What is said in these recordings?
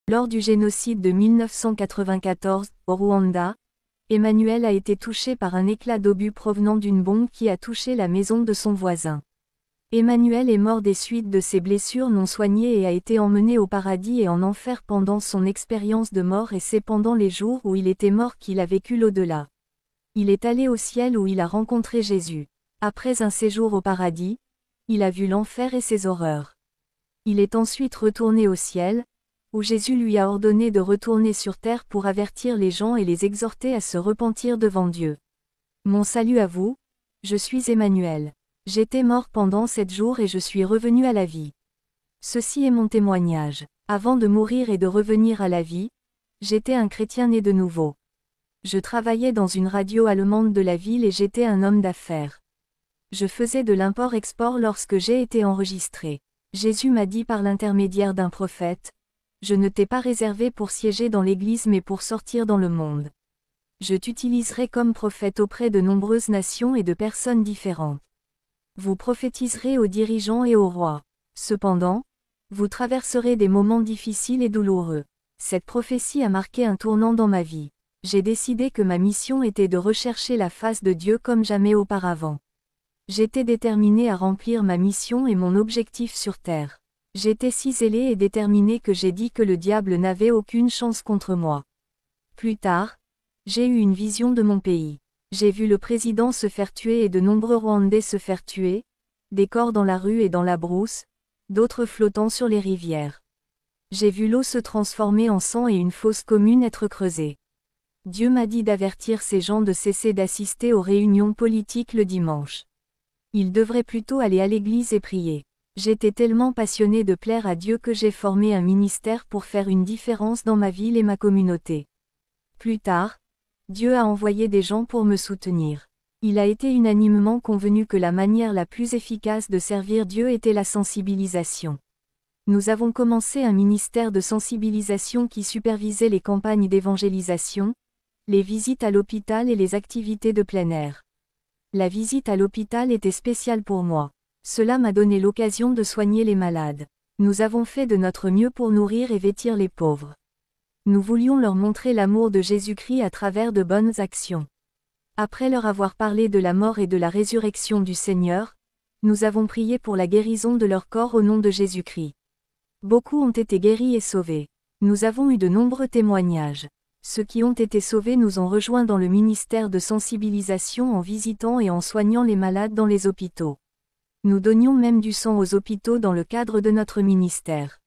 Lors du génocide de 1994, au Rwanda, Emmanuel a été touché par un éclat d'obus provenant d'une bombe qui a touché la maison de son voisin. Emmanuel est mort des suites de ses blessures non soignées et a été emmené au paradis et en enfer pendant son expérience de mort, et c'est pendant les jours où il était mort qu'il a vécu l'au-delà. Il est allé au ciel où il a rencontré Jésus. Après un séjour au paradis, il a vu l'enfer et ses horreurs. Il est ensuite retourné au ciel, où Jésus lui a ordonné de retourner sur terre pour avertir les gens et les exhorter à se repentir devant Dieu. Mon salut à vous, je suis Emmanuel. J'étais mort pendant 7 jours et je suis revenu à la vie. Ceci est mon témoignage. Avant de mourir et de revenir à la vie, j'étais un chrétien né de nouveau. Je travaillais dans une radio allemande de la ville et j'étais un homme d'affaires. Je faisais de l'import-export lorsque j'ai été enregistré. Jésus m'a dit par l'intermédiaire d'un prophète: je ne t'ai pas réservé pour siéger dans l'Église mais pour sortir dans le monde. Je t'utiliserai comme prophète auprès de nombreuses nations et de personnes différentes. Vous prophétiserez aux dirigeants et aux rois. Cependant, vous traverserez des moments difficiles et douloureux. Cette prophétie a marqué un tournant dans ma vie. J'ai décidé que ma mission était de rechercher la face de Dieu comme jamais auparavant. J'étais déterminé à remplir ma mission et mon objectif sur terre. J'étais si zélé et déterminé que j'ai dit que le diable n'avait aucune chance contre moi. Plus tard, j'ai eu une vision de mon pays. J'ai vu le président se faire tuer et de nombreux Rwandais se faire tuer, des corps dans la rue et dans la brousse, d'autres flottant sur les rivières. J'ai vu l'eau se transformer en sang et une fosse commune être creusée. Dieu m'a dit d'avertir ces gens de cesser d'assister aux réunions politiques le dimanche. Ils devraient plutôt aller à l'église et prier. J'étais tellement passionné de plaire à Dieu que j'ai formé un ministère pour faire une différence dans ma ville et ma communauté. Plus tard, Dieu a envoyé des gens pour me soutenir. Il a été unanimement convenu que la manière la plus efficace de servir Dieu était la sensibilisation. Nous avons commencé un ministère de sensibilisation qui supervisait les campagnes d'évangélisation, les visites à l'hôpital et les activités de plein air. La visite à l'hôpital était spéciale pour moi. Cela m'a donné l'occasion de soigner les malades. Nous avons fait de notre mieux pour nourrir et vêtir les pauvres. Nous voulions leur montrer l'amour de Jésus-Christ à travers de bonnes actions. Après leur avoir parlé de la mort et de la résurrection du Seigneur, nous avons prié pour la guérison de leur corps au nom de Jésus-Christ. Beaucoup ont été guéris et sauvés. Nous avons eu de nombreux témoignages. Ceux qui ont été sauvés nous ont rejoints dans le ministère de sensibilisation en visitant et en soignant les malades dans les hôpitaux. Nous donnions même du sang aux hôpitaux dans le cadre de notre ministère.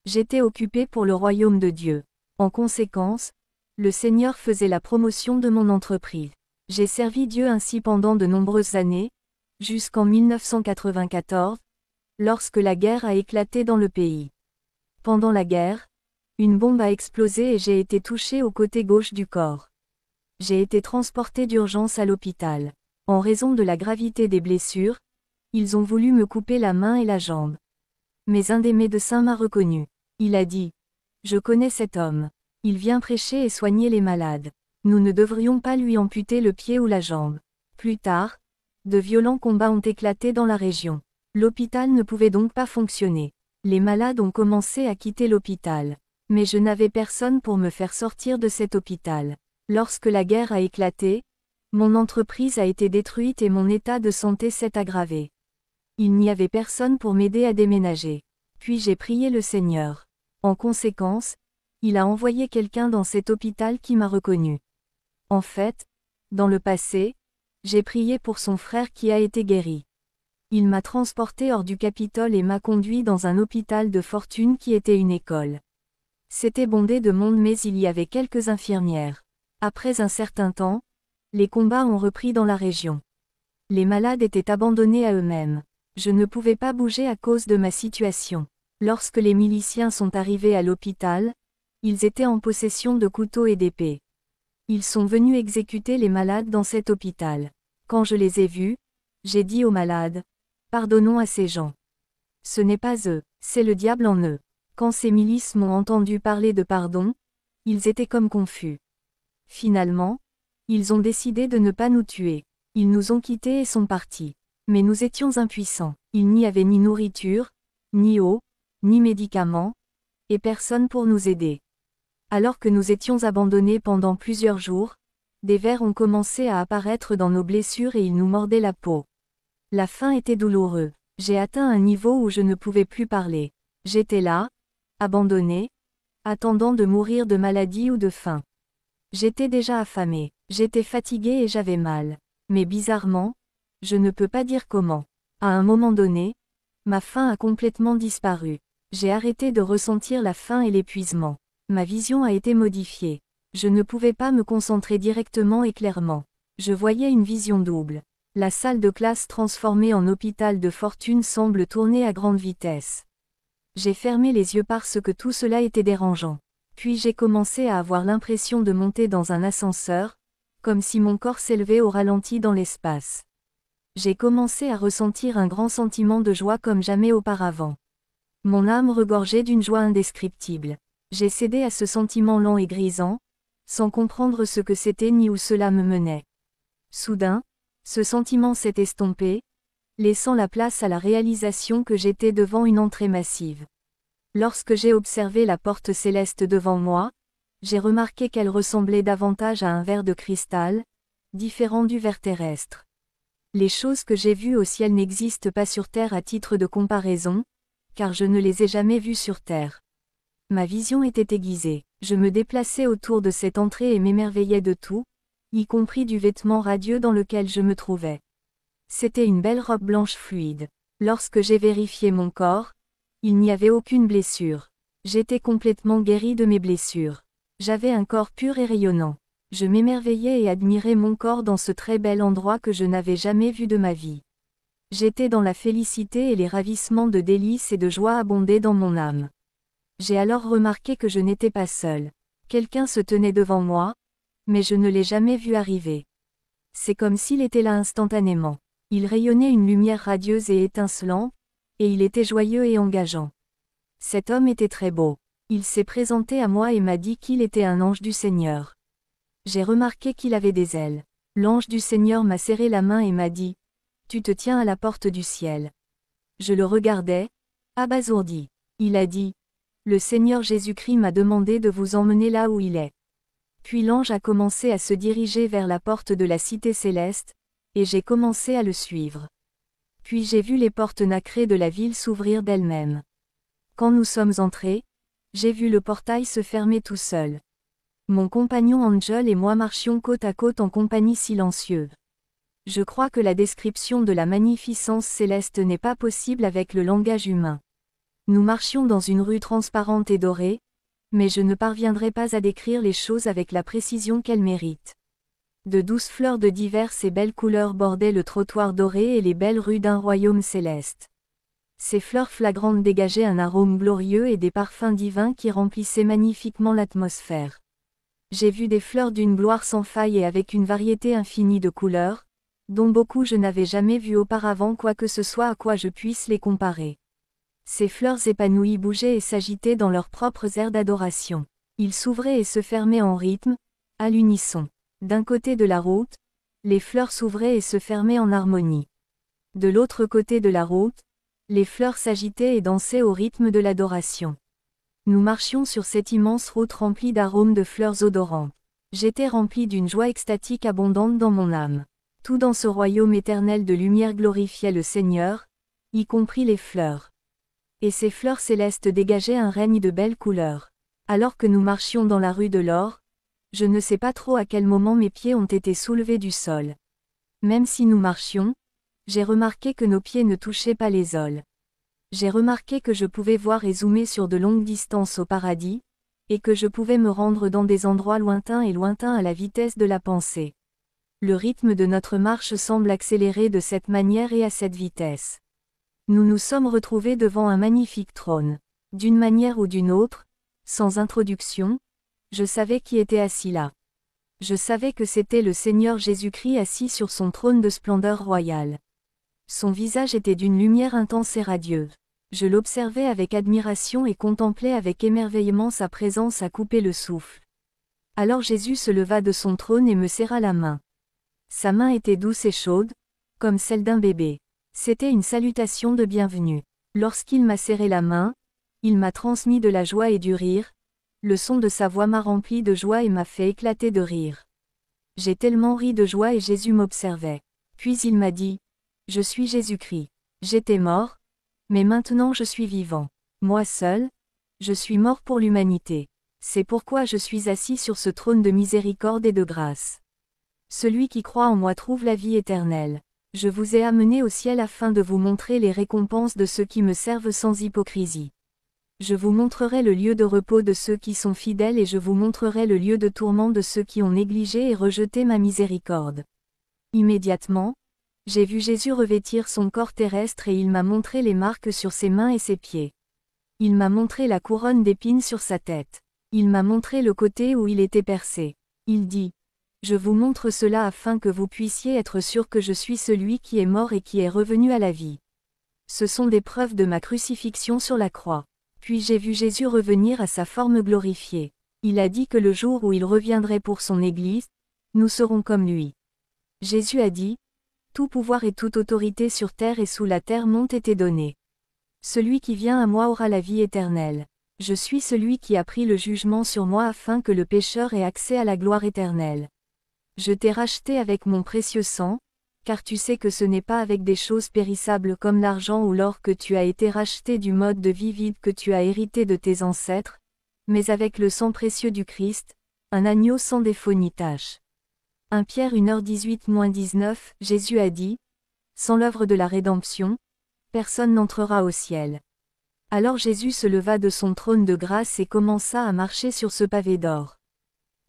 J'étais occupé pour le royaume de Dieu. En conséquence, le Seigneur faisait la promotion de mon entreprise. J'ai servi Dieu ainsi pendant de nombreuses années, jusqu'en 1994, lorsque la guerre a éclaté dans le pays. Pendant la guerre, une bombe a explosé et j'ai été touché au côté gauche du corps. J'ai été transporté d'urgence à l'hôpital. En raison de la gravité des blessures, ils ont voulu me couper la main et la jambe. Mais un des médecins m'a reconnu. Il a dit: je connais cet homme. Il vient prêcher et soigner les malades. Nous ne devrions pas lui amputer le pied ou la jambe. Plus tard, de violents combats ont éclaté dans la région. L'hôpital ne pouvait donc pas fonctionner. Les malades ont commencé à quitter l'hôpital. Mais je n'avais personne pour me faire sortir de cet hôpital. Lorsque la guerre a éclaté, mon entreprise a été détruite et mon état de santé s'est aggravé. Il n'y avait personne pour m'aider à déménager. Puis j'ai prié le Seigneur. En conséquence, il a envoyé quelqu'un dans cet hôpital qui m'a reconnu. En fait, dans le passé, j'ai prié pour son frère qui a été guéri. Il m'a transporté hors du Capitole et m'a conduit dans un hôpital de fortune qui était une école. C'était bondé de monde mais il y avait quelques infirmières. Après un certain temps, les combats ont repris dans la région. Les malades étaient abandonnés à eux-mêmes. Je ne pouvais pas bouger à cause de ma situation. Lorsque les miliciens sont arrivés à l'hôpital, ils étaient en possession de couteaux et d'épées. Ils sont venus exécuter les malades dans cet hôpital. Quand je les ai vus, j'ai dit aux malades: pardonnons à ces gens. Ce n'est pas eux, c'est le diable en eux. Quand ces milices m'ont entendu parler de pardon, ils étaient comme confus. Finalement, ils ont décidé de ne pas nous tuer. Ils nous ont quittés et sont partis. Mais nous étions impuissants. Il n'y avait ni nourriture, ni eau, ni médicaments, Et personne pour nous aider. Alors que nous étions abandonnés pendant plusieurs jours, des vers ont commencé à apparaître dans nos blessures et ils nous mordaient la peau. La faim était douloureuse. J'ai atteint un niveau où je ne pouvais plus parler. J'étais là, abandonné, attendant de mourir de maladie ou de faim. J'étais déjà affamé, j'étais fatigué et j'avais mal. Mais bizarrement, je ne peux pas dire comment. À un moment donné, ma faim a complètement disparu. J'ai arrêté de ressentir la faim et l'épuisement. Ma vision a été modifiée. Je ne pouvais pas me concentrer directement et clairement. Je voyais une vision double. La salle de classe transformée en hôpital de fortune semble tourner à grande vitesse. J'ai fermé les yeux parce que tout cela était dérangeant. Puis j'ai commencé à avoir l'impression de monter dans un ascenseur, comme si mon corps s'élevait au ralenti dans l'espace. J'ai commencé à ressentir un grand sentiment de joie comme jamais auparavant. Mon âme regorgeait d'une joie indescriptible. J'ai cédé à ce sentiment lent et grisant, sans comprendre ce que c'était ni où cela me menait. Soudain, ce sentiment s'est estompé, laissant la place à la réalisation que j'étais devant une entrée massive. Lorsque j'ai observé la porte céleste devant moi, j'ai remarqué qu'elle ressemblait davantage à un verre de cristal, différent du verre terrestre. Les choses que j'ai vues au ciel n'existent pas sur Terre à titre de comparaison, car je ne les ai jamais vues sur Terre. Ma vision était aiguisée, je me déplaçais autour de cette entrée et m'émerveillais de tout, y compris du vêtement radieux dans lequel je me trouvais. C'était une belle robe blanche fluide. Lorsque j'ai vérifié mon corps, il n'y avait aucune blessure. J'étais complètement guéri de mes blessures. J'avais un corps pur et rayonnant. Je m'émerveillais et admirais mon corps dans ce très bel endroit que je n'avais jamais vu de ma vie. J'étais dans la félicité et les ravissements de délices et de joie abondaient dans mon âme. J'ai alors remarqué que je n'étais pas seul. Quelqu'un se tenait devant moi, mais je ne l'ai jamais vu arriver. C'est comme s'il était là instantanément. Il rayonnait une lumière radieuse et étincelante, et il était joyeux et engageant. Cet homme était très beau. Il s'est présenté à moi et m'a dit qu'il était un ange du Seigneur. J'ai remarqué qu'il avait des ailes. L'ange du Seigneur m'a serré la main et m'a dit « Tu te tiens à la porte du ciel ». Je le regardais, abasourdi. Il a dit « Le Seigneur Jésus-Christ m'a demandé de vous emmener là où il est ». Puis l'ange a commencé à se diriger vers la porte de la cité céleste, et j'ai commencé à le suivre. Puis j'ai vu les portes nacrées de la ville s'ouvrir d'elles-mêmes. Quand nous sommes entrés, j'ai vu le portail se fermer tout seul. Mon compagnon Angel et moi marchions côte à côte en compagnie silencieuse. Je crois que la description de la magnificence céleste n'est pas possible avec le langage humain. Nous marchions dans une rue transparente et dorée, mais je ne parviendrai pas à décrire les choses avec la précision qu'elles méritent. De douces fleurs de diverses et belles couleurs bordaient le trottoir doré et les belles rues d'un royaume céleste. Ces fleurs flagrantes dégageaient un arôme glorieux et des parfums divins qui remplissaient magnifiquement l'atmosphère. J'ai vu des fleurs d'une gloire sans faille et avec une variété infinie de couleurs, dont beaucoup je n'avais jamais vu auparavant quoi que ce soit à quoi je puisse les comparer. Ces fleurs épanouies bougeaient et s'agitaient dans leurs propres airs d'adoration. Ils s'ouvraient et se fermaient en rythme, à l'unisson. D'un côté de la route, les fleurs s'ouvraient et se fermaient en harmonie. De l'autre côté de la route, les fleurs s'agitaient et dansaient au rythme de l'adoration. Nous marchions sur cette immense route remplie d'arômes de fleurs odorantes. J'étais rempli d'une joie extatique abondante dans mon âme. Tout dans ce royaume éternel de lumière glorifiait le Seigneur, y compris les fleurs. Et ces fleurs célestes dégageaient un règne de belles couleurs. Alors que nous marchions dans la rue de l'or, je ne sais pas trop à quel moment mes pieds ont été soulevés du sol. Même si nous marchions, j'ai remarqué que nos pieds ne touchaient pas les sols. J'ai remarqué que je pouvais voir et zoomer sur de longues distances au paradis, et que je pouvais me rendre dans des endroits lointains à la vitesse de la pensée. Le rythme de notre marche semble accélérer de cette manière et à cette vitesse. Nous nous sommes retrouvés devant un magnifique trône. D'une manière ou d'une autre, sans introduction, je savais qui était assis là. Je savais que c'était le Seigneur Jésus-Christ assis sur son trône de splendeur royale. Son visage était d'une lumière intense et radieuse. Je l'observais avec admiration et contemplais avec émerveillement sa présence à couper le souffle. Alors Jésus se leva de son trône et me serra la main. Sa main était douce et chaude, comme celle d'un bébé. C'était une salutation de bienvenue. Lorsqu'il m'a serré la main, Il m'a transmis de la joie et du rire, le son de sa voix m'a rempli de joie et m'a fait éclater de rire. J'ai tellement ri de joie et Jésus m'observait. Puis il m'a dit, « Je suis Jésus-Christ. J'étais mort, mais maintenant je suis vivant. Moi seul, je suis mort pour l'humanité. C'est pourquoi je suis assis sur ce trône de miséricorde et de grâce. Celui qui croit en moi trouve la vie éternelle. Je vous ai amené au ciel afin de vous montrer les récompenses de ceux qui me servent sans hypocrisie. Je vous montrerai le lieu de repos de ceux qui sont fidèles et je vous montrerai le lieu de tourment de ceux qui ont négligé et rejeté ma miséricorde. » Immédiatement, j'ai vu Jésus revêtir son corps terrestre et il m'a montré les marques sur ses mains et ses pieds. Il m'a montré la couronne d'épines sur sa tête. Il m'a montré le côté où il était percé. Il dit, « Je vous montre cela afin que vous puissiez être sûr que je suis celui qui est mort et qui est revenu à la vie. » Ce sont des preuves de ma crucifixion sur la croix. Puis j'ai vu Jésus revenir à sa forme glorifiée. Il a dit que le jour où il reviendrait pour son Église, nous serons comme lui. Jésus a dit, « Tout pouvoir et toute autorité sur terre et sous la terre m'ont été donnés. Celui qui vient à moi aura la vie éternelle. Je suis celui qui a pris le jugement sur moi afin que le pécheur ait accès à la gloire éternelle. Je t'ai racheté avec mon précieux sang, car tu sais que ce n'est pas avec des choses périssables comme l'argent ou l'or que tu as été racheté du mode de vie vide que tu as hérité de tes ancêtres, mais avec le sang précieux du Christ, un agneau sans défaut ni tache. » 1 Pierre 1h18-19, Jésus a dit, « Sans l'œuvre de la rédemption, personne n'entrera au ciel. » Alors Jésus se leva de son trône de grâce et commença à marcher sur ce pavé d'or.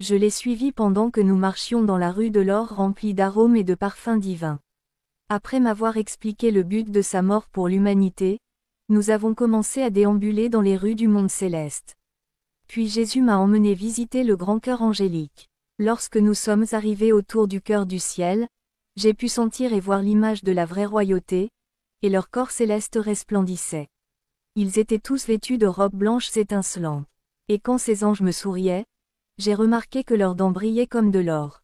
Je l'ai suivi pendant que nous marchions dans la rue de l'or remplie d'arômes et de parfums divins. Après m'avoir expliqué le but de sa mort pour l'humanité, nous avons commencé à déambuler dans les rues du monde céleste. Puis Jésus m'a emmené visiter le grand chœur angélique. Lorsque nous sommes arrivés autour du cœur du ciel, j'ai pu sentir et voir l'image de la vraie royauté, et leur corps céleste resplendissait. Ils étaient tous vêtus de robes blanches étincelantes. Et quand ces anges me souriaient, j'ai remarqué que leurs dents brillaient comme de l'or.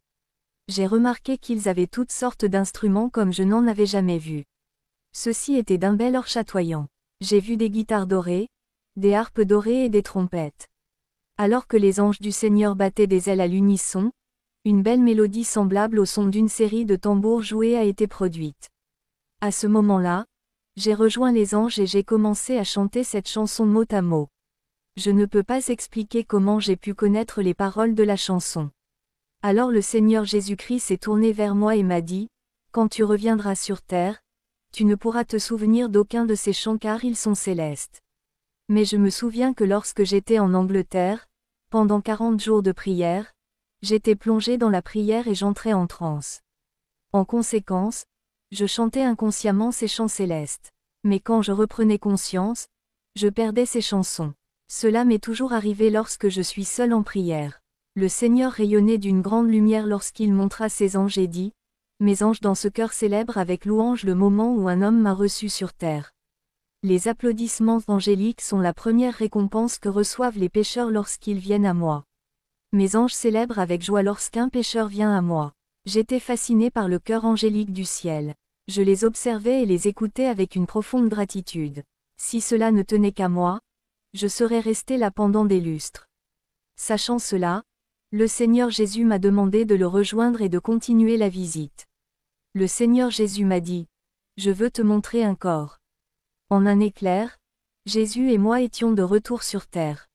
J'ai remarqué qu'ils avaient toutes sortes d'instruments comme je n'en avais jamais vu. Ceux-ci étaient d'un bel or chatoyant. J'ai vu des guitares dorées, des harpes dorées et des trompettes. Alors que les anges du Seigneur battaient des ailes à l'unisson, une belle mélodie semblable au son d'une série de tambours joués a été produite. À ce moment-là, j'ai rejoint les anges et j'ai commencé à chanter cette chanson mot à mot. Je ne peux pas expliquer comment j'ai pu connaître les paroles de la chanson. Alors le Seigneur Jésus-Christ s'est tourné vers moi et m'a dit, « Quand tu reviendras sur terre, tu ne pourras te souvenir d'aucun de ces chants car ils sont célestes. » Mais je me souviens que lorsque j'étais en Angleterre, pendant 40 jours de prière, j'étais plongé dans la prière et j'entrais en transe. En conséquence, je chantais inconsciemment ces chants célestes. Mais quand je reprenais conscience, je perdais ces chansons. Cela m'est toujours arrivé lorsque je suis seul en prière. Le Seigneur rayonnait d'une grande lumière lorsqu'il montra ses anges et dit, « Mes anges dans ce cœur célèbre avec louange le moment où un homme m'a reçu sur terre. » Les applaudissements angéliques sont la première récompense que reçoivent les pécheurs lorsqu'ils viennent à moi. Mes anges célèbrent avec joie lorsqu'un pécheur vient à moi. J'étais fasciné par le cœur angélique du ciel. Je les observais et les écoutais avec une profonde gratitude. Si cela ne tenait qu'à moi, je serais resté là pendant des lustres. Sachant cela, le Seigneur Jésus m'a demandé de le rejoindre et de continuer la visite. Le Seigneur Jésus m'a dit, « Je veux te montrer un corps. » En un éclair, Jésus et moi étions de retour sur terre.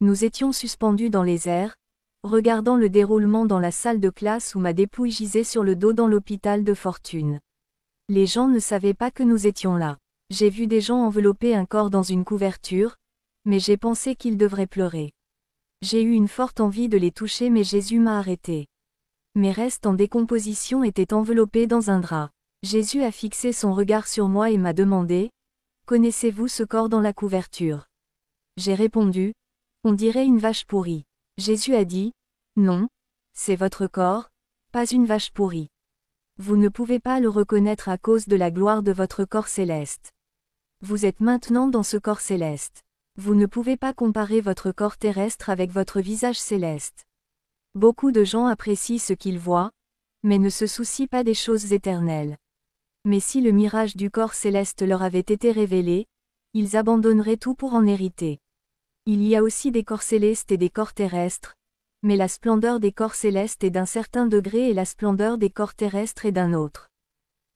Nous étions suspendus dans les airs, regardant le déroulement dans la salle de classe où ma dépouille gisait sur le dos dans l'hôpital de Fortune. Les gens ne savaient pas que nous étions là. J'ai vu des gens envelopper un corps dans une couverture, mais j'ai pensé qu'ils devraient pleurer. J'ai eu une forte envie de les toucher mais Jésus m'a arrêté. Mes restes en décomposition étaient enveloppés dans un drap. Jésus a fixé son regard sur moi et m'a demandé, « Connaissez-vous ce corps dans la couverture ?» J'ai répondu, « On dirait une vache pourrie. » Jésus a dit, « Non, c'est votre corps, pas une vache pourrie. Vous ne pouvez pas le reconnaître à cause de la gloire de votre corps céleste. Vous êtes maintenant dans ce corps céleste. Vous ne pouvez pas comparer votre corps terrestre avec votre visage céleste. Beaucoup de gens apprécient ce qu'ils voient, mais ne se soucient pas des choses éternelles. Mais si le mirage du corps céleste leur avait été révélé, Ils abandonneraient tout pour en hériter. Il y a aussi des corps célestes et des corps terrestres, mais la splendeur des corps célestes est d'un certain degré et la splendeur des corps terrestres est d'un autre.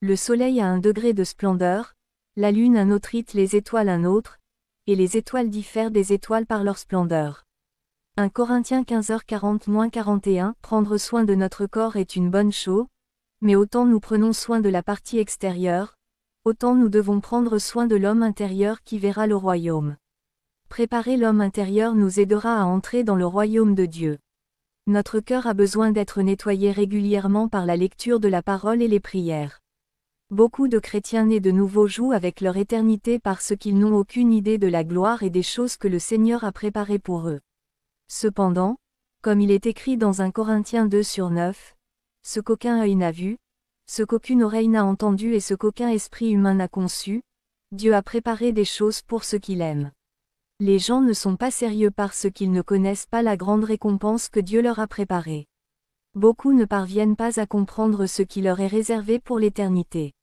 Le soleil a un degré de splendeur, la lune un autre, les étoiles un autre, et les étoiles diffèrent des étoiles par leur splendeur. 1 Corinthiens 15h40-41 Prendre soin de notre corps est une bonne chose, mais autant nous prenons soin de la partie extérieure, autant nous devons prendre soin de l'homme intérieur qui verra le royaume. Préparer l'homme intérieur nous aidera à entrer dans le royaume de Dieu. Notre cœur a besoin d'être nettoyé régulièrement par la lecture de la parole et les prières. Beaucoup de chrétiens nés de nouveau jouent avec leur éternité parce qu'ils n'ont aucune idée de la gloire et des choses que le Seigneur a préparées pour eux. Cependant, comme il est écrit dans 1 Corinthiens 2/9, ce qu'aucun œil n'a vu, ce qu'aucune oreille n'a entendu et ce qu'aucun esprit humain n'a conçu, Dieu a préparé des choses pour ceux qu'il aime. Les gens ne sont pas sérieux parce qu'ils ne connaissent pas la grande récompense que Dieu leur a préparée. Beaucoup ne parviennent pas à comprendre ce qui leur est réservé pour l'éternité.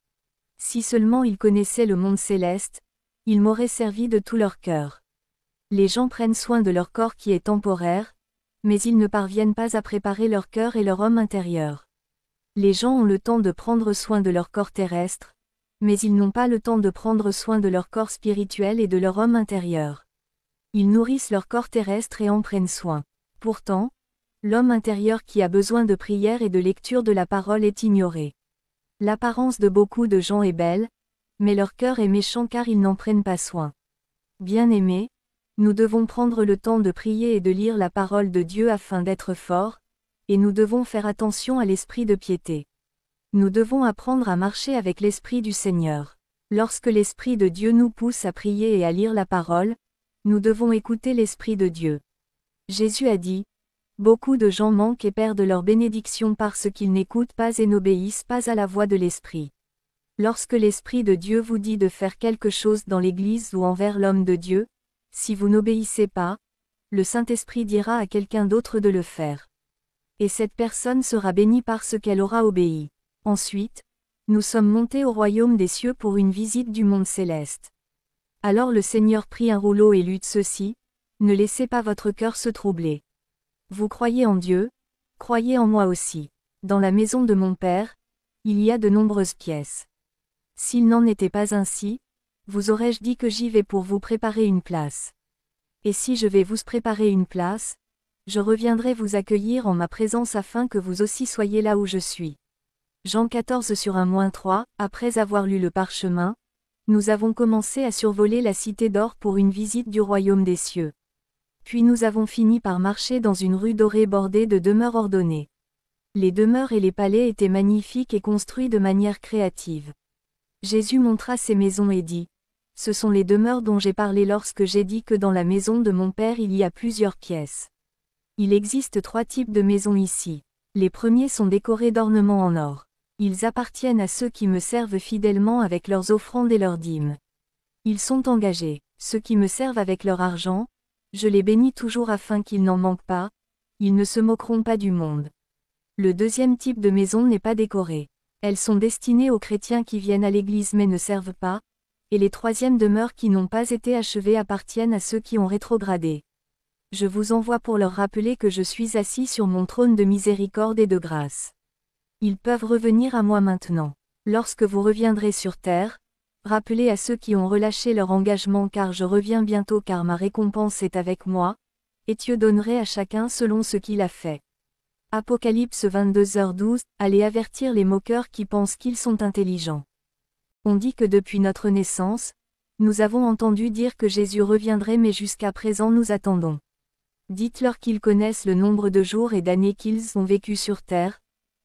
Si seulement ils connaissaient le monde céleste, ils m'auraient servi de tout leur cœur. Les gens prennent soin de leur corps qui est temporaire, mais ils ne parviennent pas à préparer leur cœur et leur homme intérieur. Les gens ont le temps de prendre soin de leur corps terrestre, mais ils n'ont pas le temps de prendre soin de leur corps spirituel et de leur homme intérieur. Ils nourrissent leur corps terrestre et en prennent soin. Pourtant, l'homme intérieur qui a besoin de prière et de lecture de la parole est ignoré. L'apparence de beaucoup de gens est belle, mais leur cœur est méchant car ils n'en prennent pas soin. Bien-aimés, nous devons prendre le temps de prier et de lire la parole de Dieu afin d'être forts, et nous devons faire attention à l'esprit de piété. Nous devons apprendre à marcher avec l'esprit du Seigneur. Lorsque l'esprit de Dieu nous pousse à prier et à lire la parole, nous devons écouter l'esprit de Dieu. Jésus a dit, « Beaucoup de gens manquent et perdent leur bénédiction parce qu'ils n'écoutent pas et n'obéissent pas à la voix de l'esprit. » Lorsque l'esprit de Dieu vous dit de faire quelque chose dans l'Église ou envers l'homme de Dieu, si vous n'obéissez pas, le Saint-Esprit dira à quelqu'un d'autre de le faire. Et cette personne sera bénie parce qu'elle aura obéi. Ensuite, nous sommes montés au royaume des cieux pour une visite du monde céleste. Alors le Seigneur prit un rouleau et lut ceci, « Ne laissez pas votre cœur se troubler. Vous croyez en Dieu, croyez en moi aussi. Dans la maison de mon Père, il y a de nombreuses pièces. S'il n'en était pas ainsi, vous aurais-je dit que j'y vais pour vous préparer une place. Et si je vais vous préparer une place, je reviendrai vous accueillir en ma présence afin que vous aussi soyez là où je suis. » Jean 14/1-3 Après avoir lu le parchemin, nous avons commencé à survoler la cité d'or pour une visite du royaume des cieux. Puis nous avons fini par marcher dans une rue dorée bordée de demeures ordonnées. Les demeures et les palais étaient magnifiques et construits de manière créative. Jésus montra ces maisons et dit, « Ce sont les demeures dont j'ai parlé lorsque j'ai dit que dans la maison de mon Père il y a plusieurs pièces. Il existe 3 types de maisons ici. Les premiers sont décorés d'ornements en or. Ils appartiennent à ceux qui me servent fidèlement avec leurs offrandes et leurs dîmes. Ils sont engagés. Ceux qui me servent avec leur argent, je les bénis toujours afin qu'ils n'en manquent pas, ils ne se moqueront pas du monde. Le deuxième type de maison n'est pas décorée. Elles sont destinées aux chrétiens qui viennent à l'église mais ne servent pas, et les troisièmes demeures qui n'ont pas été achevées appartiennent à ceux qui ont rétrogradé. Je vous envoie pour leur rappeler que je suis assis sur mon trône de miséricorde et de grâce. Ils peuvent revenir à moi maintenant. Lorsque vous reviendrez sur terre, rappelez à ceux qui ont relâché leur engagement car je reviens bientôt car ma récompense est avec moi, et Dieu donnerait à chacun selon ce qu'il a fait. Apocalypse 22h12 Allez avertir les moqueurs qui pensent qu'ils sont intelligents. On dit que depuis notre naissance, nous avons entendu dire que Jésus reviendrait mais jusqu'à présent nous attendons. Dites-leur qu'ils connaissent le nombre de jours et d'années qu'ils ont vécu sur terre,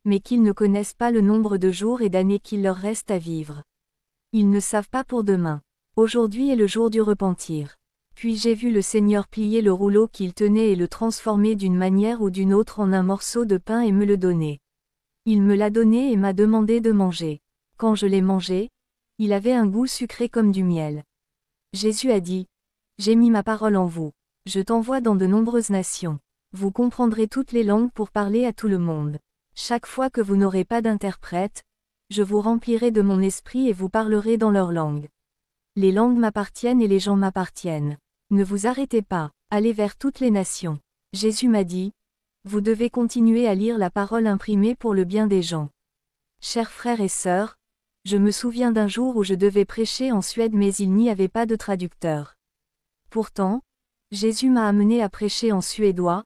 mais qu'ils ne connaissent pas le nombre de jours et d'années qu'il leur reste à vivre. Ils ne savent pas pour demain. Aujourd'hui est le jour du repentir. Puis j'ai vu le Seigneur plier le rouleau qu'il tenait et le transformer d'une manière ou d'une autre en un morceau de pain et me le donner. Il me l'a donné et m'a demandé de manger. Quand je l'ai mangé, il avait un goût sucré comme du miel. Jésus a dit, « J'ai mis ma parole en vous. Je t'envoie dans de nombreuses nations. Vous comprendrez toutes les langues pour parler à tout le monde. Chaque fois que vous n'aurez pas d'interprète, je vous remplirai de mon esprit et vous parlerez dans leur langue. Les langues m'appartiennent et les gens m'appartiennent. Ne vous arrêtez pas, allez vers toutes les nations. Jésus m'a dit, vous devez continuer à lire la parole imprimée pour le bien des gens. Chers frères et sœurs, je me souviens d'un jour où je devais prêcher en Suède mais il n'y avait pas de traducteur. Pourtant, Jésus m'a amené à prêcher en suédois,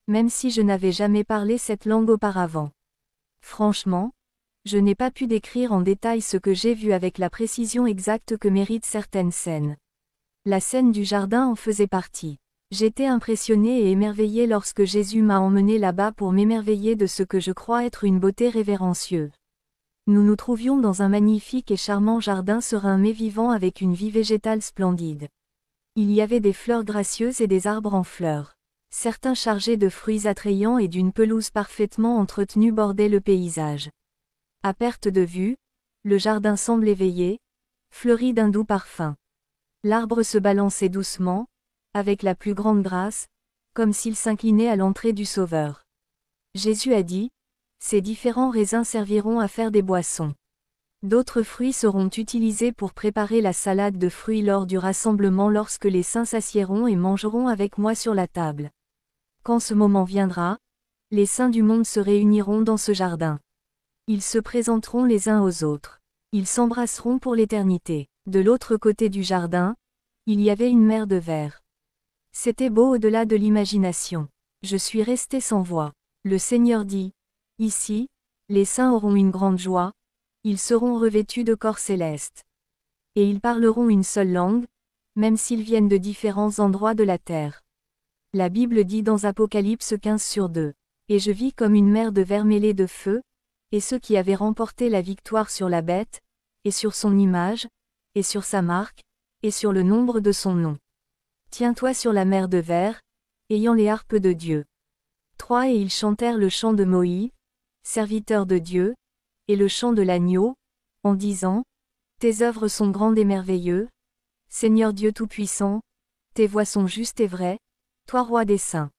même si je n'avais jamais parlé cette langue auparavant. Franchement, je n'ai pas pu décrire en détail ce que j'ai vu avec la précision exacte que méritent certaines scènes. La scène du jardin en faisait partie. J'étais impressionné et émerveillé lorsque Jésus m'a emmené là-bas pour m'émerveiller de ce que je crois être une beauté révérencieuse. Nous nous trouvions dans un magnifique et charmant jardin serein mais vivant avec une vie végétale splendide. Il y avait des fleurs gracieuses et des arbres en fleurs. Certains chargés de fruits attrayants et d'une pelouse parfaitement entretenue bordaient le paysage. À perte de vue, le jardin semble éveillé, fleuri d'un doux parfum. L'arbre se balançait doucement, avec la plus grande grâce, comme s'il s'inclinait à l'entrée du Sauveur. Jésus a dit, ces différents raisins serviront à faire des boissons. D'autres fruits seront utilisés pour préparer la salade de fruits lors du rassemblement lorsque les saints s'assiéront et mangeront avec moi sur la table. Quand ce moment viendra, les saints du monde se réuniront dans ce jardin. Ils se présenteront les uns aux autres. Ils s'embrasseront pour l'éternité. De l'autre côté du jardin, il y avait une mer de verre. C'était beau au-delà de l'imagination. Je suis resté sans voix. Le Seigneur dit, ici, les saints auront une grande joie, ils seront revêtus de corps célestes. Et ils parleront une seule langue, même s'ils viennent de différents endroits de la terre. La Bible dit dans Apocalypse 15/2, et je vis comme une mer de verre mêlée de feu, et ceux qui avaient remporté la victoire sur la bête, et sur son image, et sur sa marque, et sur le nombre de son nom. Tiens-toi sur la mer de verre, ayant les harpes de Dieu. 3 Et ils chantèrent le chant de Moïse, serviteur de Dieu, et le chant de l'agneau, en disant, tes œuvres sont grandes et merveilleuses, Seigneur Dieu Tout-Puissant, tes voies sont justes et vraies, toi roi des saints.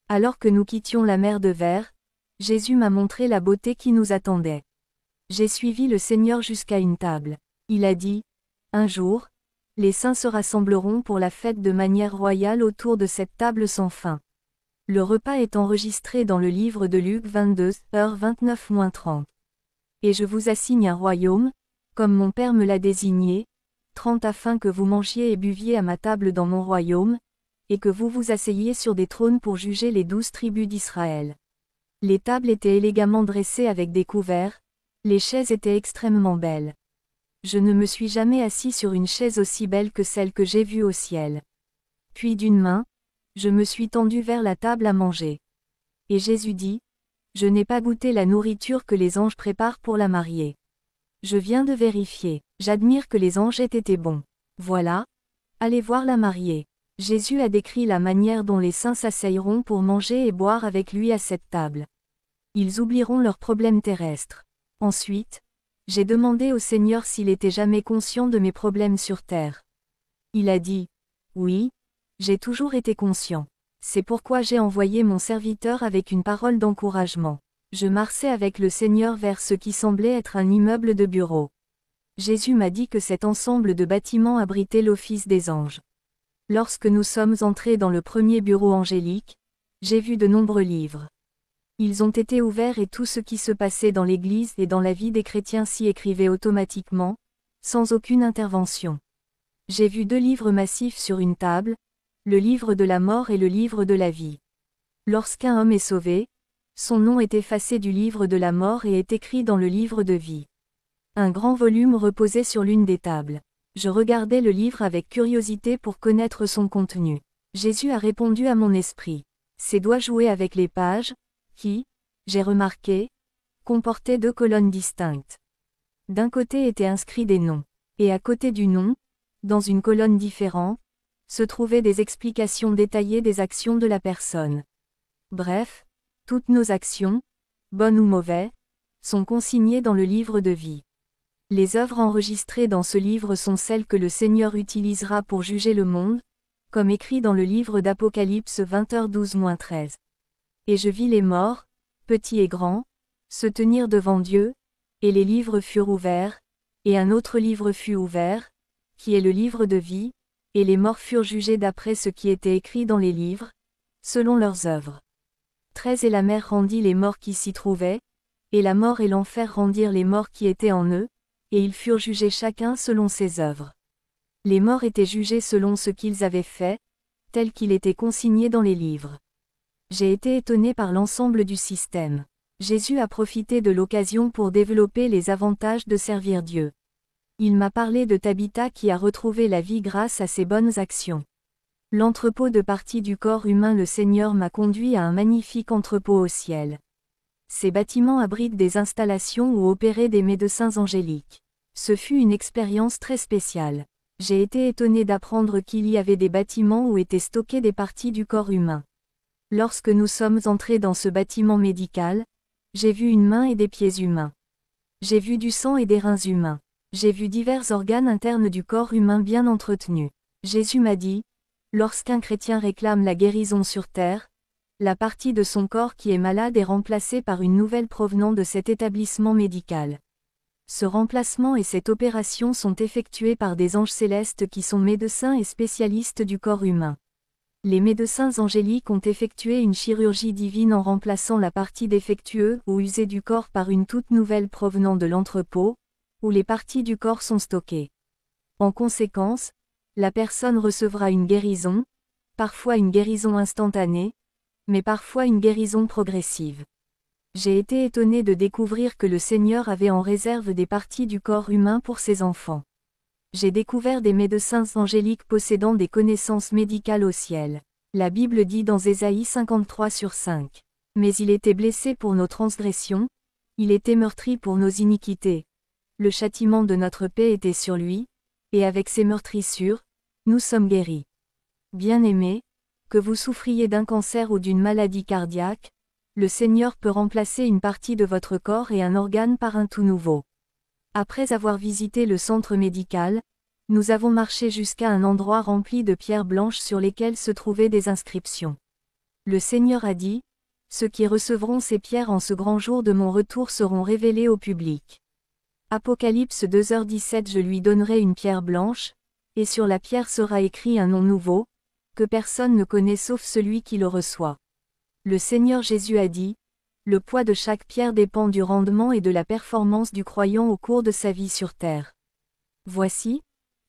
Alors que nous quittions la mer de verre, Jésus m'a montré la beauté qui nous attendait. J'ai suivi le Seigneur jusqu'à une table. Il a dit, un jour, les saints se rassembleront pour la fête de manière royale autour de cette table sans fin. Le repas est enregistré dans le livre de Luc 22h29-30. Et je vous assigne un royaume, comme mon Père me l'a désigné, 30 afin que vous mangiez et buviez à ma table dans mon royaume, et que vous vous asseyiez sur des trônes pour juger les 12 tribus d'Israël. Les tables étaient élégamment dressées avec des couverts, les chaises étaient extrêmement belles. Je ne me suis jamais assis sur une chaise aussi belle que celle que j'ai vue au ciel. Puis d'une main, je me suis tendu vers la table à manger. Et Jésus dit, je n'ai pas goûté la nourriture que les anges préparent pour la mariée. Je viens de vérifier, j'admire que les anges aient été bons. Voilà, allez voir la mariée. Jésus a décrit la manière dont les saints s'asseyeront pour manger et boire avec lui à cette table. Ils oublieront leurs problèmes terrestres. Ensuite, j'ai demandé au Seigneur s'il était jamais conscient de mes problèmes sur terre. Il a dit, oui, j'ai toujours été conscient. C'est pourquoi j'ai envoyé mon serviteur avec une parole d'encouragement. Je marchais avec le Seigneur vers ce qui semblait être un immeuble de bureaux. Jésus m'a dit que cet ensemble de bâtiments abritait l'office des anges. Lorsque nous sommes entrés dans le premier bureau angélique, j'ai vu de nombreux livres. Ils ont été ouverts et tout ce qui se passait dans l'Église et dans la vie des chrétiens s'y écrivait automatiquement, sans aucune intervention. J'ai vu 2 livres massifs sur une table, le livre de la mort et le livre de la vie. Lorsqu'un homme est sauvé, son nom est effacé du livre de la mort et est écrit dans le livre de vie. Un grand volume reposait sur l'une des tables. Je regardais le livre avec curiosité pour connaître son contenu. Jésus a répondu à mon esprit. Ses doigts jouaient avec les pages, qui, j'ai remarqué, comportaient 2 colonnes distinctes. D'un côté étaient inscrits des noms, et à côté du nom, dans une colonne différente, se trouvaient des explications détaillées des actions de la personne. Bref, toutes nos actions, bonnes ou mauvaises, sont consignées dans le livre de vie. Les œuvres enregistrées dans ce livre sont celles que le Seigneur utilisera pour juger le monde, comme écrit dans le livre d'Apocalypse 20h12-13. Et je vis les morts, petits et grands, se tenir devant Dieu, et les livres furent ouverts, et un autre livre fut ouvert, qui est le livre de vie, et les morts furent jugés d'après ce qui était écrit dans les livres, selon leurs œuvres. 13 Et la mer rendit les morts qui s'y trouvaient, et la mort et l'enfer rendirent les morts qui étaient en eux, et ils furent jugés chacun selon ses œuvres. Les morts étaient jugés selon ce qu'ils avaient fait, tel qu'il était consigné dans les livres. J'ai été étonné par l'ensemble du système. Jésus a profité de l'occasion pour développer les avantages de servir Dieu. Il m'a parlé de Tabitha qui a retrouvé la vie grâce à ses bonnes actions. L'entrepôt de parties du corps humain. Le Seigneur m'a conduit à un magnifique entrepôt au ciel. Ces bâtiments abritent des installations où opéraient des médecins angéliques. Ce fut une expérience très spéciale. J'ai été étonné d'apprendre qu'il y avait des bâtiments où étaient stockées des parties du corps humain. Lorsque nous sommes entrés dans ce bâtiment médical, j'ai vu une main et des pieds humains. J'ai vu du sang et des reins humains. J'ai vu divers organes internes du corps humain bien entretenus. Jésus m'a dit, lorsqu'un chrétien réclame la guérison sur terre, la partie de son corps qui est malade est remplacée par une nouvelle provenant de cet établissement médical. Ce remplacement et cette opération sont effectués par des anges célestes qui sont médecins et spécialistes du corps humain. Les médecins angéliques ont effectué une chirurgie divine en remplaçant la partie défectueuse ou usée du corps par une toute nouvelle provenant de l'entrepôt, où les parties du corps sont stockées. En conséquence, la personne recevra une guérison, parfois une guérison instantanée, mais parfois une guérison progressive. J'ai été étonné de découvrir que le Seigneur avait en réserve des parties du corps humain pour ses enfants. J'ai découvert des médecins angéliques possédant des connaissances médicales au ciel. La Bible dit dans Ésaïe 53/5. Mais il était blessé pour nos transgressions, il était meurtri pour nos iniquités. Le châtiment de notre paix était sur lui, et avec ses meurtrissures, nous sommes guéris. Bien-aimés, que vous souffriez d'un cancer ou d'une maladie cardiaque, le Seigneur peut remplacer une partie de votre corps et un organe par un tout nouveau. Après avoir visité le centre médical, nous avons marché jusqu'à un endroit rempli de pierres blanches sur lesquelles se trouvaient des inscriptions. Le Seigneur a dit, « Ceux qui recevront ces pierres en ce grand jour de mon retour seront révélés au public. » Apocalypse 2h17 Je lui donnerai une pierre blanche, et sur la pierre sera écrit un nom nouveau, que personne ne connaît sauf celui qui le reçoit. Le Seigneur Jésus a dit, le poids de chaque pierre dépend du rendement et de la performance du croyant au cours de sa vie sur terre. Voici,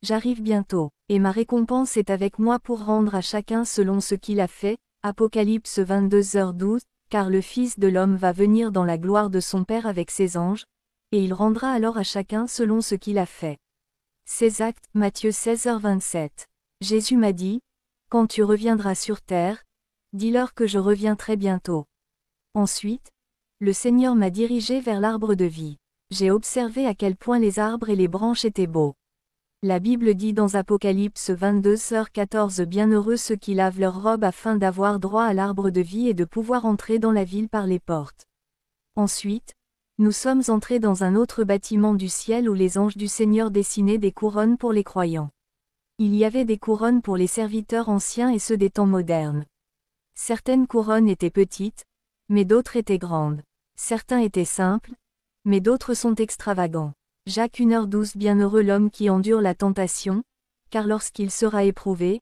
j'arrive bientôt, et ma récompense est avec moi pour rendre à chacun selon ce qu'il a fait. Apocalypse 22h12, car le Fils de l'homme va venir dans la gloire de son Père avec ses anges, et il rendra alors à chacun selon ce qu'il a fait. Ses actes, Matthieu 16h27. Jésus m'a dit, quand tu reviendras sur terre, dis-leur que je reviens très bientôt. Ensuite, le Seigneur m'a dirigé vers l'arbre de vie. J'ai observé à quel point les arbres et les branches étaient beaux. La Bible dit dans Apocalypse 22h14 Bienheureux ceux qui lavent leurs robes afin d'avoir droit à l'arbre de vie et de pouvoir entrer dans la ville par les portes. Ensuite, nous sommes entrés dans un autre bâtiment du ciel où les anges du Seigneur dessinaient des couronnes pour les croyants. Il y avait des couronnes pour les serviteurs anciens et ceux des temps modernes. Certaines couronnes étaient petites, mais d'autres étaient grandes. Certains étaient simples, mais d'autres sont extravagants. Jacques 1h12 Bienheureux l'homme qui endure la tentation, car lorsqu'il sera éprouvé,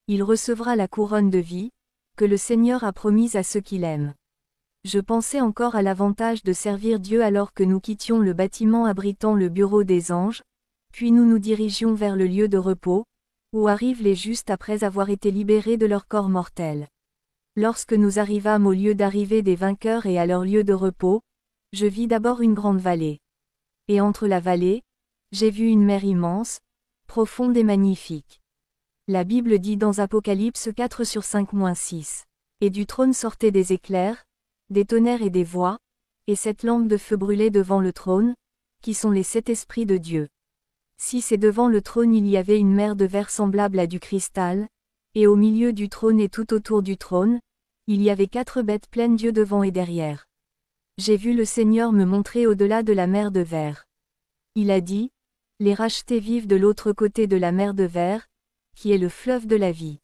il recevra la couronne de vie, que le Seigneur a promise à ceux qui l'aiment. Je pensais encore à l'avantage de servir Dieu alors que nous quittions le bâtiment abritant le bureau des anges, puis nous nous dirigions vers le lieu de repos, où arrivent les justes après avoir été libérés de leur corps mortel. Lorsque nous arrivâmes au lieu d'arrivée des vainqueurs et à leur lieu de repos, je vis d'abord une grande vallée. Et entre la vallée, j'ai vu une mer immense, profonde et magnifique. La Bible dit dans Apocalypse 4/5-6. Et du trône sortaient des éclairs, des tonnerres et des voix, et 7 lampes de feu brûlaient devant le trône, qui sont les 7 esprits de Dieu. 6 Et devant le trône il y avait une mer de verre semblable à du cristal, et au milieu du trône et tout autour du trône, il y avait 4 bêtes pleines d'yeux devant et derrière. J'ai vu le Seigneur me montrer au-delà de la mer de verre. Il a dit, les rachetés vivent de l'autre côté de la mer de verre, qui est le fleuve de la vie.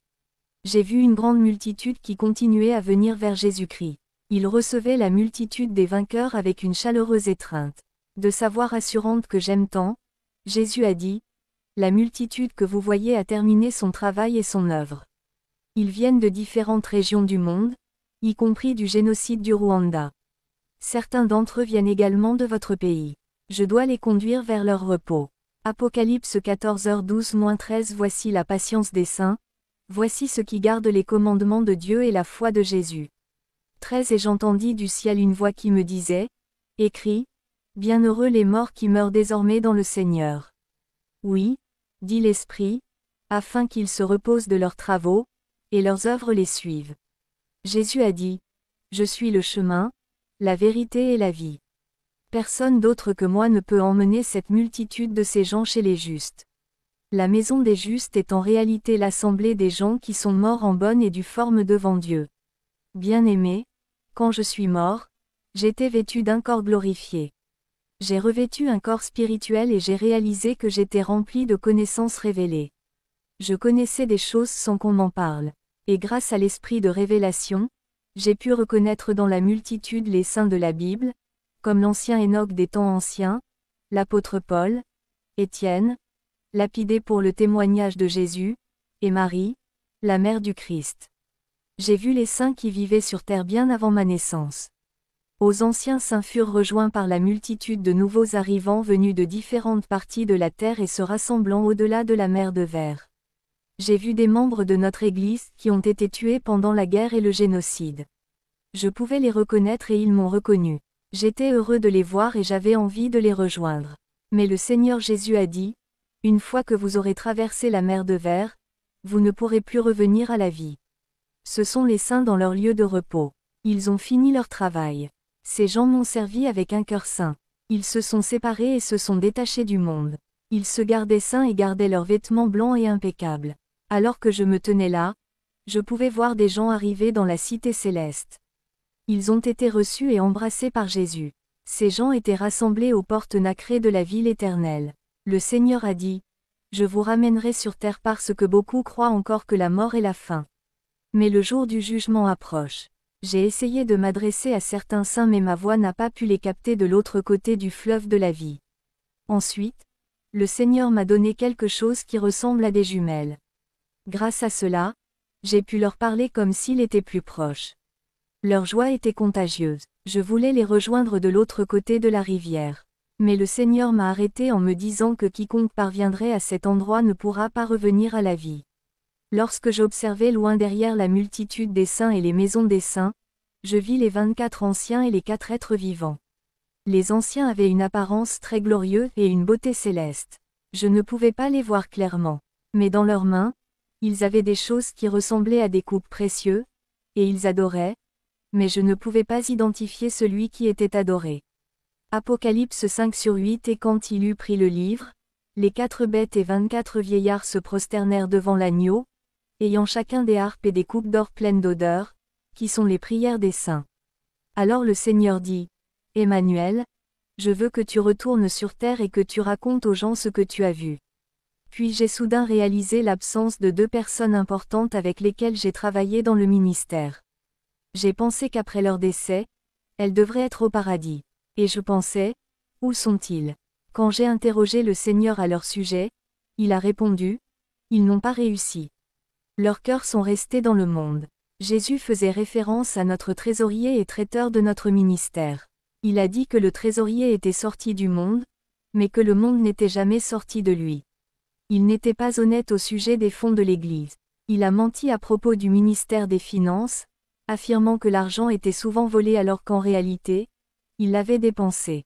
J'ai vu une grande multitude qui continuait à venir vers Jésus-Christ. Il recevait la multitude des vainqueurs avec une chaleureuse étreinte. De sa voix rassurante que j'aime tant, Jésus a dit, La multitude que vous voyez a terminé son travail et son œuvre. Ils viennent de différentes régions du monde, y compris du génocide du Rwanda. Certains d'entre eux viennent également de votre pays. Je dois les conduire vers leur repos. Apocalypse 14h12-13. Voici la patience des saints, voici ceux qui gardent les commandements de Dieu et la foi de Jésus. 13. Et j'entendis du ciel une voix qui me disait, écris, bienheureux les morts qui meurent désormais dans le Seigneur. Oui, dit l'Esprit, afin qu'ils se reposent de leurs travaux, et leurs œuvres les suivent. Jésus a dit, je suis le chemin, la vérité et la vie. Personne d'autre que moi ne peut emmener cette multitude de ces gens chez les justes. La maison des justes est en réalité l'assemblée des gens qui sont morts en bonne et due forme devant Dieu. Bien-aimés, quand je suis mort, j'étais vêtu d'un corps glorifié. J'ai revêtu un corps spirituel et j'ai réalisé que j'étais rempli de connaissances révélées. Je connaissais des choses sans qu'on m'en parle. Et grâce à l'esprit de révélation, j'ai pu reconnaître dans la multitude les saints de la Bible, comme l'ancien Enoch des temps anciens, l'apôtre Paul, Étienne, lapidé pour le témoignage de Jésus, et Marie, la mère du Christ. J'ai vu les saints qui vivaient sur terre bien avant ma naissance. Aux anciens saints furent rejoints par la multitude de nouveaux arrivants venus de différentes parties de la terre et se rassemblant au-delà de la mer de verre. J'ai vu des membres de notre Église qui ont été tués pendant la guerre et le génocide. Je pouvais les reconnaître et ils m'ont reconnu. J'étais heureux de les voir et j'avais envie de les rejoindre. Mais le Seigneur Jésus a dit, une fois que vous aurez traversé la mer de verre, vous ne pourrez plus revenir à la vie. Ce sont les saints dans leur lieu de repos. Ils ont fini leur travail. Ces gens m'ont servi avec un cœur saint. Ils se sont séparés et se sont détachés du monde. Ils se gardaient saints et gardaient leurs vêtements blancs et impeccables. Alors que je me tenais là, je pouvais voir des gens arriver dans la cité céleste. Ils ont été reçus et embrassés par Jésus. Ces gens étaient rassemblés aux portes nacrées de la ville éternelle. Le Seigneur a dit, « Je vous ramènerai sur terre parce que beaucoup croient encore que la mort est la fin. » Mais le jour du jugement approche. J'ai essayé de m'adresser à certains saints mais ma voix n'a pas pu les capter de l'autre côté du fleuve de la vie. Ensuite, le Seigneur m'a donné quelque chose qui ressemble à des jumelles. Grâce à cela, j'ai pu leur parler comme s'ils étaient plus proches. Leur joie était contagieuse. Je voulais les rejoindre de l'autre côté de la rivière. Mais le Seigneur m'a arrêté en me disant que quiconque parviendrait à cet endroit ne pourra pas revenir à la vie. Lorsque j'observais loin derrière la multitude des saints et les maisons des saints, je vis les 24 anciens et les 4 êtres vivants. Les anciens avaient une apparence très glorieuse et une beauté céleste. Je ne pouvais pas les voir clairement. Mais dans leurs mains, ils avaient des choses qui ressemblaient à des coupes précieuses, et ils adoraient, mais je ne pouvais pas identifier celui qui était adoré. Apocalypse 5/8. Et quand il eut pris le livre, les 4 bêtes et 24 vieillards se prosternèrent devant l'agneau, ayant chacun des harpes et des coupes d'or pleines d'odeur, qui sont les prières des saints. Alors le Seigneur dit, « Emmanuel, je veux que tu retournes sur terre et que tu racontes aux gens ce que tu as vu. » Puis j'ai soudain réalisé l'absence de 2 personnes importantes avec lesquelles j'ai travaillé dans le ministère. J'ai pensé qu'après leur décès, elles devraient être au paradis. Et je pensais, où sont-ils? Quand j'ai interrogé le Seigneur à leur sujet, il a répondu, ils n'ont pas réussi. Leurs cœurs sont restés dans le monde. Jésus faisait référence à notre trésorier et traiteur de notre ministère. Il a dit que le trésorier était sorti du monde, mais que le monde n'était jamais sorti de lui. Il n'était pas honnête au sujet des fonds de l'Église. Il a menti à propos du ministère des Finances, affirmant que l'argent était souvent volé alors qu'en réalité, il l'avait dépensé.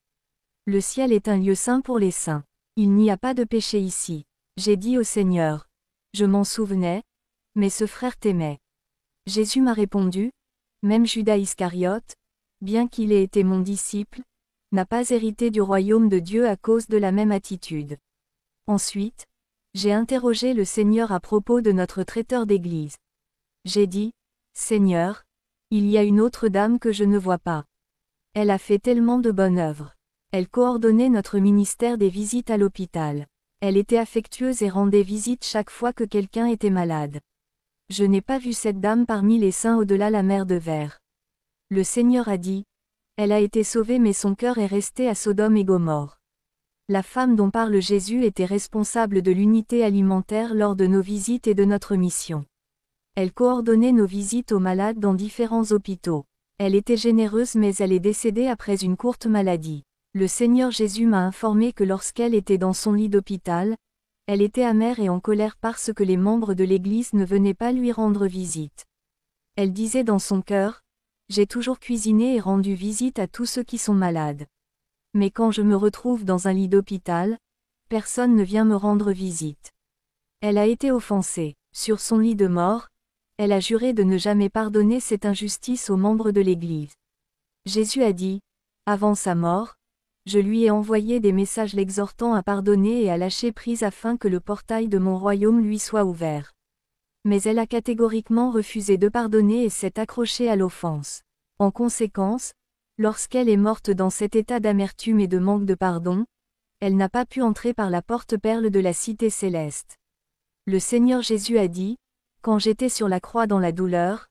Le ciel est un lieu saint pour les saints. Il n'y a pas de péché ici. J'ai dit au Seigneur, je m'en souvenais, mais ce frère t'aimait. Jésus m'a répondu, même Judas Iscariote, bien qu'il ait été mon disciple, n'a pas hérité du royaume de Dieu à cause de la même attitude. Ensuite, j'ai interrogé le Seigneur à propos de notre traiteur d'église. J'ai dit, Seigneur, il y a une autre dame que je ne vois pas. Elle a fait tellement de bonnes œuvres. Elle coordonnait notre ministère des visites à l'hôpital. Elle était affectueuse et rendait visite chaque fois que quelqu'un était malade. Je n'ai pas vu cette dame parmi les saints au-delà la mer de verre. Le Seigneur a dit, elle a été sauvée mais son cœur est resté à Sodome et Gomorrhe. La femme dont parle Jésus était responsable de l'unité alimentaire lors de nos visites et de notre mission. Elle coordonnait nos visites aux malades dans différents hôpitaux. Elle était généreuse mais elle est décédée après une courte maladie. Le Seigneur Jésus m'a informé que lorsqu'elle était dans son lit d'hôpital, elle était amère et en colère parce que les membres de l'Église ne venaient pas lui rendre visite. Elle disait dans son cœur, « J'ai toujours cuisiné et rendu visite à tous ceux qui sont malades. Mais quand je me retrouve dans un lit d'hôpital, personne ne vient me rendre visite. » Elle a été offensée. Sur son lit de mort, elle a juré de ne jamais pardonner cette injustice aux membres de l'Église. Jésus a dit, avant sa mort, je lui ai envoyé des messages l'exhortant à pardonner et à lâcher prise afin que le portail de mon royaume lui soit ouvert. Mais elle a catégoriquement refusé de pardonner et s'est accrochée à l'offense. En conséquence, lorsqu'elle est morte dans cet état d'amertume et de manque de pardon, elle n'a pas pu entrer par la porte-perle de la cité céleste. Le Seigneur Jésus a dit, quand j'étais sur la croix dans la douleur,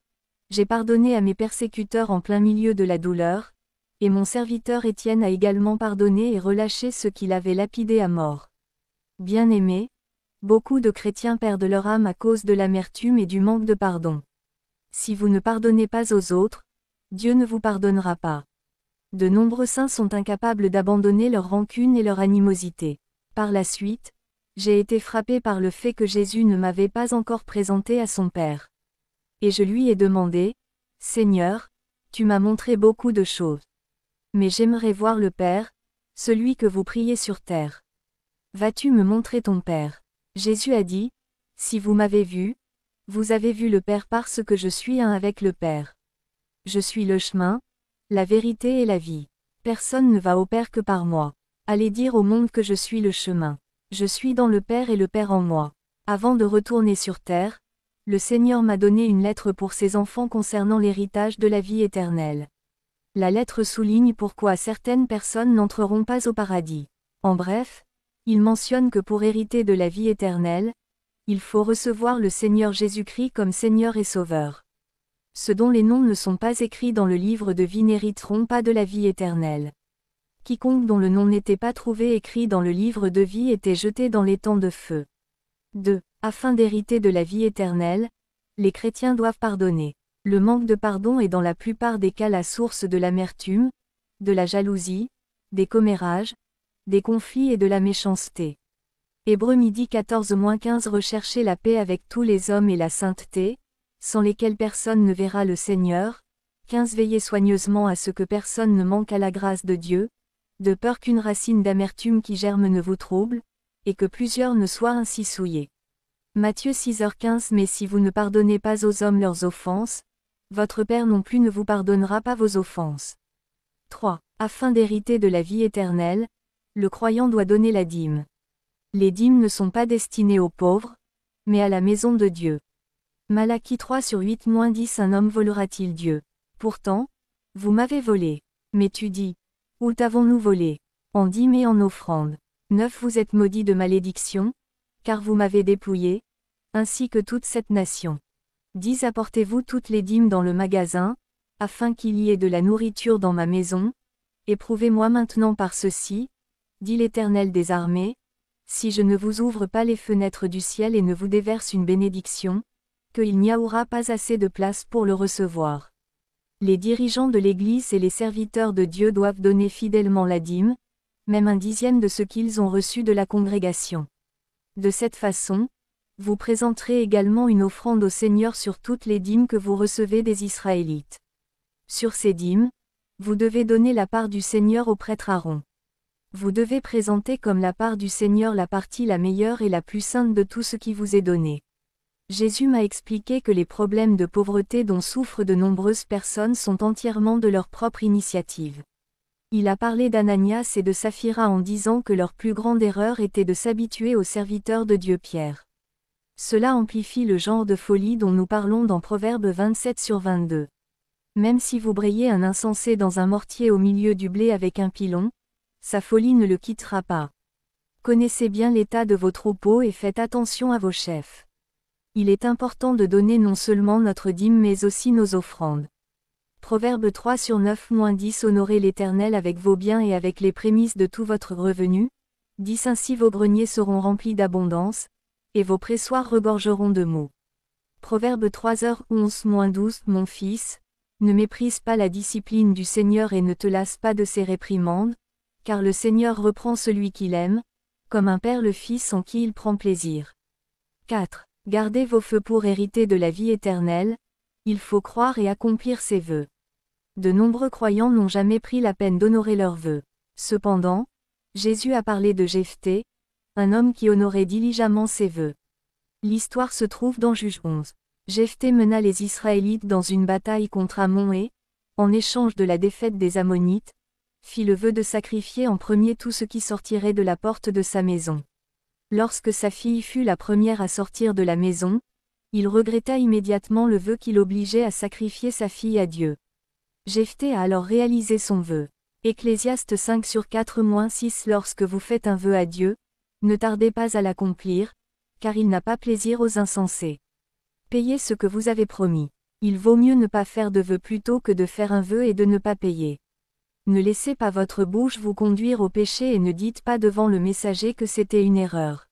j'ai pardonné à mes persécuteurs en plein milieu de la douleur, et mon serviteur Étienne a également pardonné et relâché ceux qui l'avaient lapidé à mort. Bien-aimés, beaucoup de chrétiens perdent leur âme à cause de l'amertume et du manque de pardon. Si vous ne pardonnez pas aux autres, Dieu ne vous pardonnera pas. De nombreux saints sont incapables d'abandonner leur rancune et leur animosité. Par la suite, j'ai été frappé par le fait que Jésus ne m'avait pas encore présenté à son Père. Et je lui ai demandé, « Seigneur, tu m'as montré beaucoup de choses. Mais j'aimerais voir le Père, celui que vous priez sur terre. Vas-tu me montrer ton Père ?» Jésus a dit, « Si vous m'avez vu, vous avez vu le Père parce que je suis un avec le Père. Je suis le chemin, la vérité et la vie. Personne ne va au Père que par moi. Allez dire au monde que je suis le chemin. Je suis dans le Père et le Père en moi. » Avant de retourner sur terre, le Seigneur m'a donné une lettre pour ses enfants concernant l'héritage de la vie éternelle. La lettre souligne pourquoi certaines personnes n'entreront pas au paradis. En bref, il mentionne que pour hériter de la vie éternelle, il faut recevoir le Seigneur Jésus-Christ comme Seigneur et Sauveur. Ceux dont les noms ne sont pas écrits dans le livre de vie n'hériteront pas de la vie éternelle. Quiconque dont le nom n'était pas trouvé écrit dans le livre de vie était jeté dans l'étang de feu. 2. Afin d'hériter de la vie éternelle, les chrétiens doivent pardonner. Le manque de pardon est dans la plupart des cas la source de l'amertume, de la jalousie, des commérages, des conflits et de la méchanceté. Hébreux 14-15 Recherchez la paix avec tous les hommes et la sainteté, sans lesquels personne ne verra le Seigneur. 15 Veillez soigneusement à ce que personne ne manque à la grâce de Dieu, de peur qu'une racine d'amertume qui germe ne vous trouble, et que plusieurs ne soient ainsi souillés. Matthieu 6h15 Mais si vous ne pardonnez pas aux hommes leurs offenses, votre Père non plus ne vous pardonnera pas vos offenses. 3. Afin d'hériter de la vie éternelle, le croyant doit donner la dîme. Les dîmes ne sont pas destinées aux pauvres, mais à la maison de Dieu. Malachie 3/8-10 Un homme volera-t-il Dieu? Pourtant, vous m'avez volé. Mais tu dis, où t'avons-nous volé? En dîmes et en offrande. 9 Vous êtes maudits de malédiction, car vous m'avez dépouillé, ainsi que toute cette nation. 10 Apportez-vous toutes les dîmes dans le magasin, afin qu'il y ait de la nourriture dans ma maison. Éprouvez-moi maintenant par ceci, dit l'Éternel des armées, si je ne vous ouvre pas les fenêtres du ciel et ne vous déverse une bénédiction, qu'il n'y aura pas assez de place pour le recevoir. Les dirigeants de l'Église et les serviteurs de Dieu doivent donner fidèlement la dîme, même 1/10 de ce qu'ils ont reçu de la congrégation. De cette façon, vous présenterez également une offrande au Seigneur sur toutes les dîmes que vous recevez des Israélites. Sur ces dîmes, vous devez donner la part du Seigneur au prêtre Aaron. Vous devez présenter comme la part du Seigneur la partie la meilleure et la plus sainte de tout ce qui vous est donné. Jésus m'a expliqué que les problèmes de pauvreté dont souffrent de nombreuses personnes sont entièrement de leur propre initiative. Il a parlé d'Ananias et de Saphira en disant que leur plus grande erreur était de s'habituer aux serviteurs de Dieu Pierre. Cela amplifie le genre de folie dont nous parlons dans Proverbe 27/22. Même si vous brayez un insensé dans un mortier au milieu du blé avec un pilon, sa folie ne le quittera pas. Connaissez bien l'état de vos troupeaux et faites attention à vos chefs. Il est important de donner non seulement notre dîme mais aussi nos offrandes. Proverbe 3/9-10 Honorez l'Éternel avec vos biens et avec les prémices de tout votre revenu, 10 Ainsi vos greniers seront remplis d'abondance, et vos pressoirs regorgeront de mots. Proverbe 3h11-12 Mon fils, ne méprise pas la discipline du Seigneur et ne te lasse pas de ses réprimandes, car le Seigneur reprend celui qu'il aime, comme un père le fils en qui il prend plaisir. 4. Gardez vos vœux pour hériter de la vie éternelle, il faut croire et accomplir ses vœux. De nombreux croyants n'ont jamais pris la peine d'honorer leurs vœux. Cependant, Jésus a parlé de Jephthé, un homme qui honorait diligemment ses vœux. L'histoire se trouve dans Juge 11. Jephthé mena les Israélites dans une bataille contre Ammon et, en échange de la défaite des Ammonites, fit le vœu de sacrifier en premier tout ce qui sortirait de la porte de sa maison. Lorsque sa fille fut la première à sortir de la maison, il regretta immédiatement le vœu qui l'obligeait à sacrifier sa fille à Dieu. Jephthé a alors réalisé son vœu. Ecclésiaste 5/4-6 Lorsque vous faites un vœu à Dieu, ne tardez pas à l'accomplir, car il n'a pas plaisir aux insensés. Payez ce que vous avez promis. Il vaut mieux ne pas faire de vœu plutôt que de faire un vœu et de ne pas payer. Ne laissez pas votre bouche vous conduire au péché et ne dites pas devant le messager que c'était une erreur.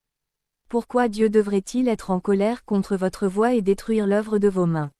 Pourquoi Dieu devrait-il être en colère contre votre voix et détruire l'œuvre de vos mains?